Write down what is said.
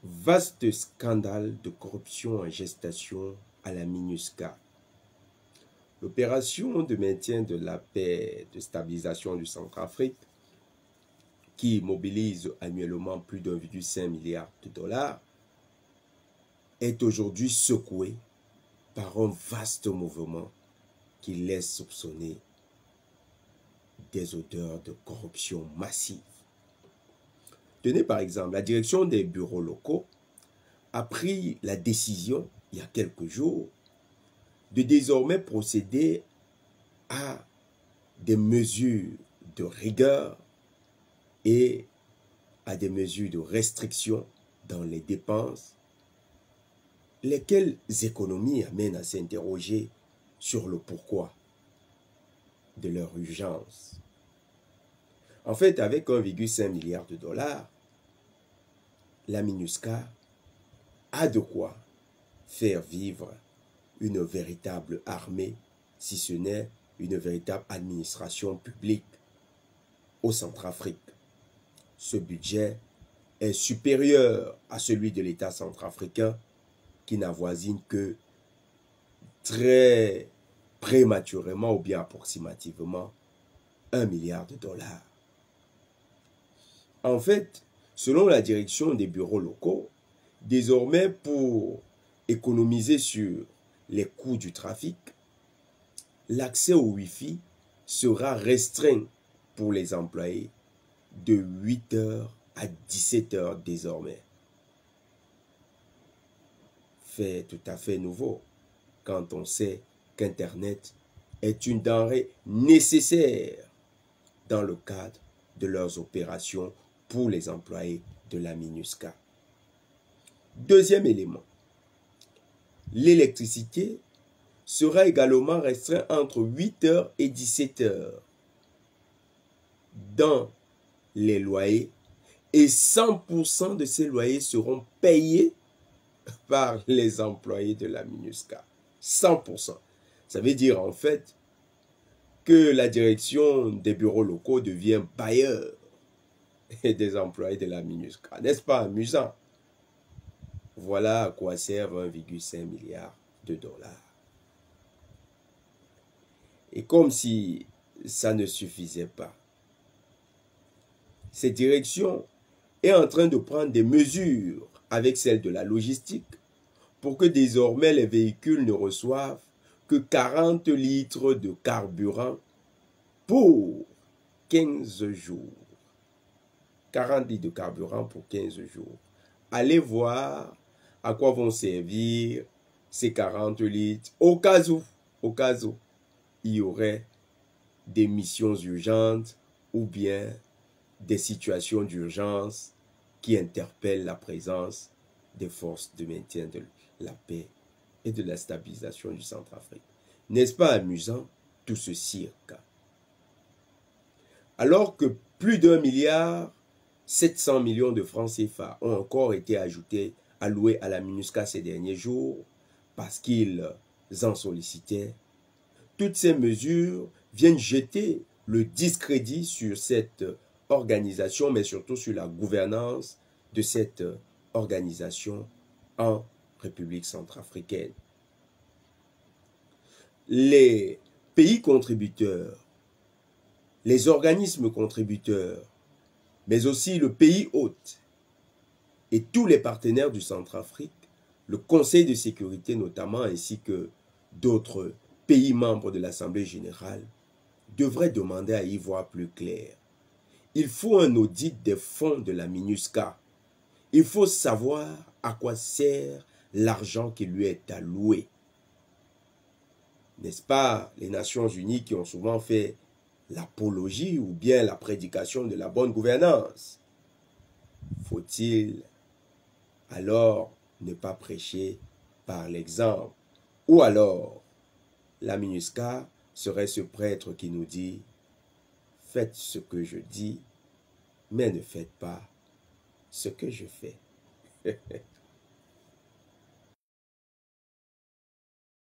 Vaste scandale de corruption en gestation à la MINUSCA. L'opération de maintien de la paix de stabilisation du Centrafrique, qui mobilise annuellement plus d'1,5 milliard de dollars, est aujourd'hui secouée par un vaste mouvement qui laisse soupçonner des odeurs de corruption massive. Tenez par exemple, la direction des bureaux locaux a pris la décision, il y a quelques jours, de désormais procéder à des mesures de rigueur et à des mesures de restriction dans les dépenses, lesquelles économies amènent à s'interroger sur le pourquoi de leur urgence. En fait, avec 1,5 milliard de dollars, la MINUSCA a de quoi faire vivre une véritable armée, si ce n'est une véritable administration publique au Centrafrique. Ce budget est supérieur à celui de l'État centrafricain qui n'avoisine que très prématurément ou bien approximativement 1 milliard de dollars. En fait, selon la direction des bureaux locaux, désormais pour économiser sur les coûts du trafic, l'accès au Wi-Fi sera restreint pour les employés de 8h à 17h désormais. Fait tout à fait nouveau quand on sait qu'Internet est une denrée nécessaire dans le cadre de leurs opérations pour les employés de la MINUSCA. Deuxième élément, l'électricité sera également restreinte entre 8h et 17h dans les loyers et 100% de ces loyers seront payés par les employés de la MINUSCA. 100%. Ça veut dire en fait que la direction des bureaux locaux devient bailleur des employés de la MINUSCA. N'est-ce pas amusant? Voilà à quoi servent 1,5 milliard de dollars. Et comme si ça ne suffisait pas, cette direction est en train de prendre des mesures avec celle de la logistique pour que désormais les véhicules ne reçoivent que 40 litres de carburant pour 15 jours. 40 litres de carburant pour 15 jours. Allez voir à quoi vont servir ces 40 litres au cas où il y aurait des missions urgentes ou bien des situations d'urgence qui interpellent la présence des forces de maintien de la paix et de la stabilisation du Centrafrique. N'est-ce pas amusant tout ce cirque? Alors que plus d'1,7 milliard de francs CFA ont encore été alloués à la MINUSCA ces derniers jours parce qu'ils en sollicitaient, toutes ces mesures viennent jeter le discrédit sur cette organisation, mais surtout sur la gouvernance de cette organisation en République centrafricaine. Les pays contributeurs, les organismes contributeurs, mais aussi le pays hôte et tous les partenaires du Centrafrique, le Conseil de sécurité notamment, ainsi que d'autres pays membres de l'Assemblée générale, devraient demander à y voir plus clair. Il faut un audit des fonds de la MINUSCA. Il faut savoir à quoi sert l'argent qui lui est alloué. N'est-ce pas les Nations Unies qui ont souvent fait l'apologie ou bien la prédication de la bonne gouvernance? Faut-il alors ne pas prêcher par l'exemple? Ou alors, la MINUSCA serait ce prêtre qui nous dit « Faites ce que je dis, mais ne faites pas ce que je fais. »